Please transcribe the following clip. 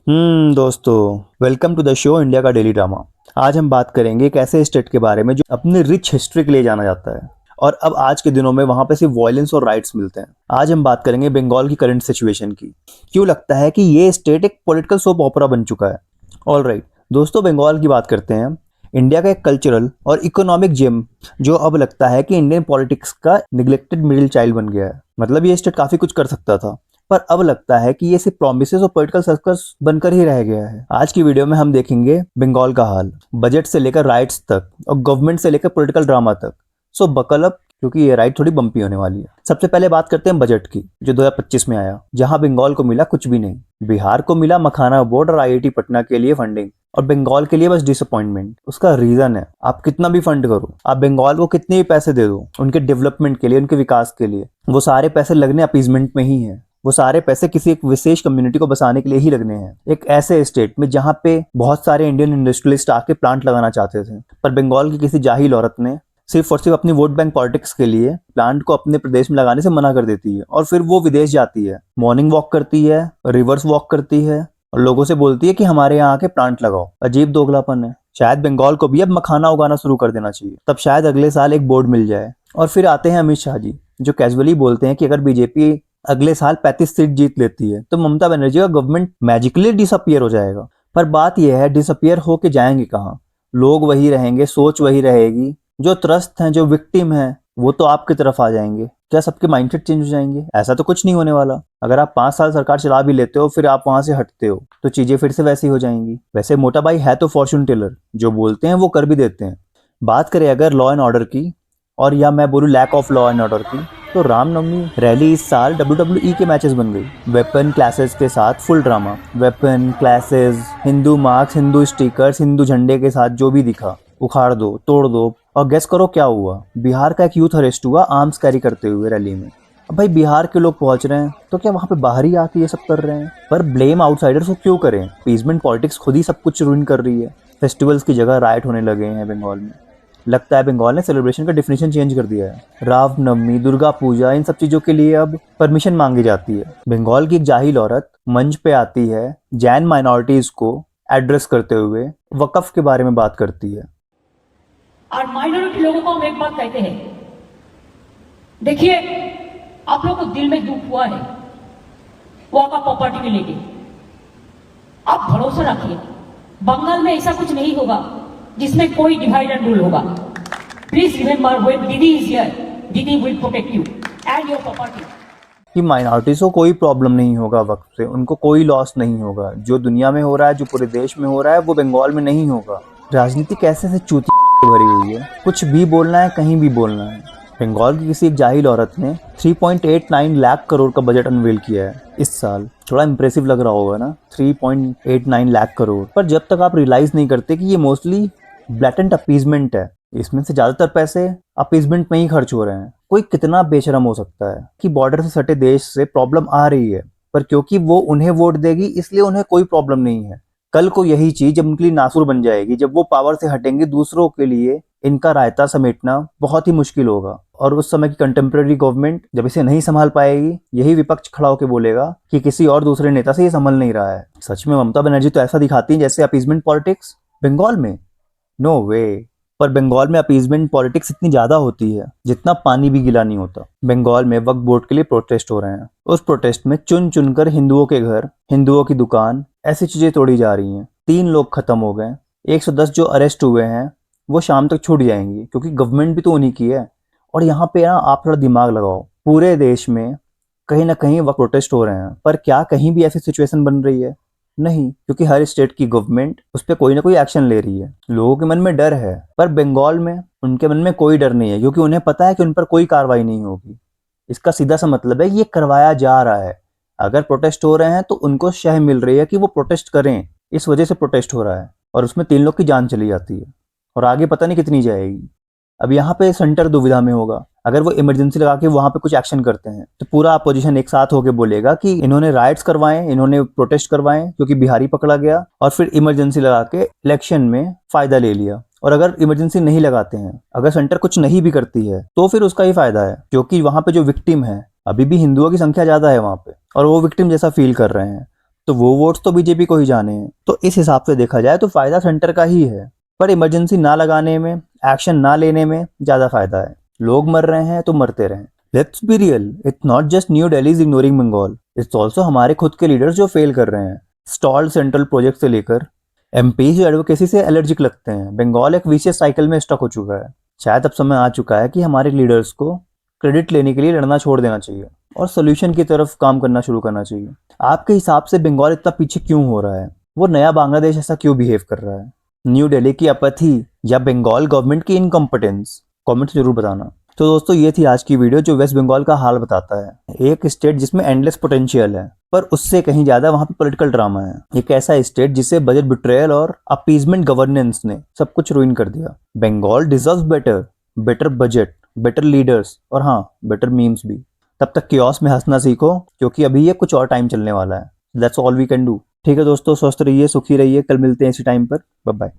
दोस्तों, welcome to the show India का daily drama. आज हम बात करेंगे एक ऐसे स्टेट के बारे में जो अपनी रिच हिस्ट्री के लिए जाना जाता है और अब आज के दिनों में वहां पे सिर्फ वायलेंस और राइट्स मिलते हैं। आज हम बात करेंगे बंगाल की करंट सिचुएशन की। क्यों लगता है कि ये स्टेट एक पॉलिटिकल सोप ओपेरा बन चुका है। ऑलराइट दोस्तों, बंगाल की बात करते हैं। इंडिया का एक कल्चरल और इकोनॉमिक जेम जो अब लगता है कि इंडियन पॉलिटिक्स का निगलेक्टेड मिडिल चाइल्ड बन गया है। मतलब ये स्टेट काफी कुछ कर सकता था, पर अब लगता है कि ये सिर्फ प्रॉमिसेस और पॉलिटिकल सर्कस बनकर ही रह गया है। आज की वीडियो में हम देखेंगे बंगाल का हाल, बजट से लेकर राइट्स तक और गवर्नमेंट से लेकर पॉलिटिकल ड्रामा तक। सो बकल अप, क्योंकि ये राइड थोड़ी बम्पी होने वाली है। सबसे पहले बात करते हैं बजट की, जो 2025 में आया, जहां बंगाल को मिला कुछ भी नहीं। बिहार को मिला मखाना बोर्ड और आईआईटी पटना के लिए फंडिंग, और बंगाल के लिए बस डिसअपॉइंटमेंट। उसका रीजन है, आप कितना भी फंड करो, आप बंगाल को कितने भी पैसे दे दो उनके डेवलपमेंट के लिए, उनके विकास के लिए, वो सारे पैसे लगने अपीजमेंट में ही है। वो सारे पैसे किसी एक विशेष कम्युनिटी को बसाने के लिए ही लगने हैं। एक ऐसे स्टेट में जहां पे बहुत सारे इंडियन इंडस्ट्रियलिस्ट आके प्लांट लगाना चाहते थे, पर बंगाल की किसी जाहिल औरत ने सिर्फ और सिर्फ अपनी वोट बैंक पॉलिटिक्स के लिए प्लांट को अपने प्रदेश में लगाने से मना कर देती है। और फिर वो विदेश जाती है, मॉर्निंग वॉक करती है, रिवर्स वॉक करती है और लोगों से बोलती है कि हमारे यहाँ आके प्लांट लगाओ। अजीब दोगलापन है। शायद बंगाल को भी अब मखाना उगाना शुरू कर देना चाहिए, तब शायद अगले साल एक बोर्ड मिल जाए। और फिर आते हैं अमित शाह जी, जो कैजुअली बोलते हैं कि अगर बीजेपी अगले साल 35 सीट जीत लेती है तो ममता बनर्जी का गवर्नमेंट मैजिकली डिसअपियर हो जाएगा। पर बात यह है, डिसअपियर होके जाएंगे कहाँ? लोग वही रहेंगे, सोच वही रहेगी। जो त्रस्त हैं, जो विक्टिम हैं, वो तो आपकी तरफ आ जाएंगे। क्या सबके माइंडसेट चेंज हो जाएंगे? ऐसा तो कुछ नहीं होने वाला। अगर आप 5 साल सरकार चला भी लेते हो, फिर आप वहां से हटते हो तो चीजें फिर से वैसी हो जाएंगी। वैसे मोटा भाई है तो फॉर्चून टेलर, जो बोलते हैं वो कर भी देते हैं। बात करें अगर लॉ एंड ऑर्डर की, और या मैं बोलूँ lack of law and order की, तो रामनवमी रैली इस साल WWE के मैचेस बन गई। वेपन क्लासेस के साथ full drama. Weapon classes, Hindu marks, Hindu stickers, Hindu झंडे के साथ जो भी दिखा उखाड़ दो, तोड़ दो। और गेस करो क्या हुआ? बिहार का एक यूथ अरेस्ट हुआ आर्म्स कैरी करते हुए रैली में। अब भाई बिहार के लोग पहुंच रहे हैं तो क्या वहां पे बाहर ही आके ये सब कर रहे हैं? पर ब्लेम आउटसाइडर्स को क्यों करें? अपीजमेंट पॉलिटिक्स खुद ही सब कुछ रूइन कर रही है। फेस्टिवल्स की जगह राइट होने लगे हैं बंगाल में। लगता है बंगाल ने सेलिब्रेशन का डेफिनेशन चेंज कर दिया है। रामनवमी, दुर्गा पूजा, इन सब चीजों के लिए अब परमिशन मांगी जाती है। बंगाल की एक जाहिल औरत मंच पे आती है, जैन माइनॉरिटीज को एड्रेस करते हुए वकफ के बारे में बात करती है। और माइनॉरिटी लोगों को हम एक बात कहते हैं, देखिए आप लोगों को दिल में दुख हुआ है वो आपका प्रॉपर्टी के लेके, आप भरोसा रखिए बंगाल में ऐसा कुछ नहीं होगा जिसमें कोई डिवाइड एंड रूल होगा। प्लीज रिमेंबर व्हेन दीदी इज हियर, दीदी will protect you and your property. कि माइनॉरिटीज को कोई प्रॉब्लम नहीं होगा, वक्त से उनको कोई लॉस नहीं होगा। जो दुनिया में हो रहा है, जो पूरे देश में हो रहा है, वो बंगाल में नहीं होगा। राजनीति कैसे से चूती भरी हुई है, कुछ भी बोलना है, कहीं भी बोलना है। बंगाल की किसी एक जाहिल औरत ने 3.89 लाख करोड़ का बजट अनवील किया है इस साल। थोड़ा इंप्रेसिव लग रहा होगा ना, 3.89 लाख करोड़। पर जब तक आप रियलाइज नहीं करते कि ये मोस्टली ब्लैटेंट अपीजमेंट है, इसमें से ज्यादातर पैसे अपीजमेंट में ही खर्च हो रहे हैं। कोई कितना बेशरम हो सकता है कि बॉर्डर से सटे देश से प्रॉब्लम आ रही है, पर क्योंकि वो उन्हें वोट देगी इसलिए उन्हें कोई प्रॉब्लम नहीं है। कल को यही चीज जब उनके लिए नासुर बन जाएगी, जब वो पावर से हटेंगे, दूसरों के लिए इनका रायता समेटना बहुत ही मुश्किल होगा। और उस समय की कंटेम्प्रेरी गवर्नमेंट जब इसे नहीं संभाल पाएगी, यही विपक्ष खड़ा होकर बोलेगा कि किसी और दूसरे नेता से ये संभल नहीं रहा है। सच में ममता बनर्जी तो ऐसा दिखाती है जैसे अपीजमेंट पॉलिटिक्स बंगाल में। नो वे। पर बंगाल में अपीजमेंट पॉलिटिक्स इतनी ज्यादा होती है जितना पानी भी गिला नहीं होता। बंगाल में वक्फ बोर्ड के लिए प्रोटेस्ट हो रहे हैं। उस प्रोटेस्ट में चुन चुनकर हिंदुओं के घर, हिंदुओं की दुकान, ऐसी चीजें तोड़ी जा रही हैं। 3 लोग खत्म हो गए। 110 जो अरेस्ट हुए हैं वो शाम तक छूट जाएंगी, क्योंकि गवर्नमेंट भी तो उन्हीं की है। और यहाँ पे ना आप थोड़ा दिमाग लगाओ, पूरे देश में कहीं ना कहीं वक्त प्रोटेस्ट हो रहे हैं, पर क्या कहीं भी ऐसी सिचुएशन बन रही है? नहीं, क्योंकि हर स्टेट की गवर्नमेंट उस पर कोई ना कोई एक्शन ले रही है। लोगों के मन में डर है, पर बंगाल में उनके मन में कोई डर नहीं है, क्योंकि उन्हें पता है कि उन पर कोई कार्रवाई नहीं होगी। इसका सीधा सा मतलब है ये करवाया जा रहा है। अगर प्रोटेस्ट हो रहे हैं तो उनको शह मिल रही है कि वो प्रोटेस्ट करें, इस वजह से प्रोटेस्ट हो रहा है। और उसमें 3 लोग की जान चली जाती है और आगे पता नहीं कितनी जाएगी। अब यहाँ पे सेंटर दुविधा में होगा। अगर वो इमरजेंसी लगा के वहां पे कुछ एक्शन करते हैं तो पूरा अपोजिशन एक साथ होके बोलेगा कि इन्होंने राइट्स करवाए, इन्होंने प्रोटेस्ट करवाए क्योंकि बिहारी पकड़ा गया, और फिर इमरजेंसी लगा के इलेक्शन में फायदा ले लिया। और अगर इमरजेंसी नहीं लगाते हैं, अगर सेंटर कुछ नहीं भी करती है, तो फिर उसका ही फायदा है, क्योंकि वहां पे जो विक्टिम है, अभी भी हिंदुओं की संख्या ज्यादा है वहां पे, और वो विक्टिम जैसा फील कर रहे हैं। तो वो वोट्स तो बीजेपी को ही जाने हैं। तो इस हिसाब से देखा जाए तो फायदा सेंटर का ही है, पर इमरजेंसी ना लगाने में, एक्शन ना लेने में ज्यादा फायदा है। लोग मर रहे हैं तो मरते रहें। Let's be real, it's not just New Delhi is ignoring Bengal, it's also हमारे खुद के लीडर्स जो फेल कर रहे हैं। स्टॉल्ड सेंट्रल प्रोजेक्ट से लेकर एमपी जो एडवोकेसी से एलर्जिक लगते हैं। बंगाल एक विशियस साइकिल में स्टक हो चुका है। शायद अब समय आ चुका है कि हमारे लीडर्स को क्रेडिट लेने के लिए लड़ना छोड़ देना चाहिए और सोल्यूशन की तरफ काम करना शुरू करना चाहिए। आपके हिसाब से बंगाल इतना पीछे क्यों हो रहा है? वो नया बांग्लादेश ऐसा क्यों बिहेव कर रहा है? न्यू दिल्ली की अपैथी या बंगाल गवर्नमेंट की इनकॉम्पिटेंस? कमेंट जरूर बताना। तो दोस्तों ये थी आज की वीडियो जो वेस्ट बंगाल का हाल बताता है। एक स्टेट जिसमें एंडलेस पोटेंशियल है, पर उससे कहीं ज्यादा वहां पे पॉलिटिकल ड्रामा है। एक ऐसा स्टेट जिसे बजट बिट्रेयल और अपीजमेंट गवर्नेंस ने सब कुछ रुइन कर दिया। Bengal deserves better, better budget, better leaders और हाँ, बेटर मीम्स भी। तब तक कियोस में हंसना सीखो, क्योंकि अभी ये कुछ और टाइम चलने वाला है। That's all we can do. ठीक है दोस्तों, स्वस्थ रहिए, सुखी रहिए। कल मिलते हैं इसी टाइम पर। Bye bye.